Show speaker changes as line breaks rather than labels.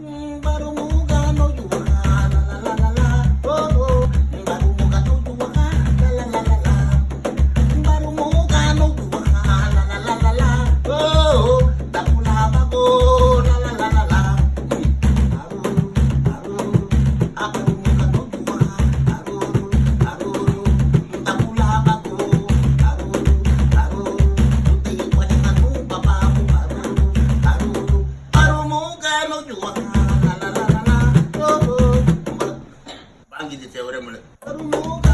Baru muga no juha, la la la la la. Oh oh, baru muga no juha, la la la la la. Baru muga no juha, la la la la la. Oh oh, takula bago, la la la la la. Aru aru, baru muga no juha, aru aru, takula bago, aru aru. Tuti ko ni anu papa mo aru baru muga no juha, la la la la la. Oh oh, banggi di teore mo. Baru muga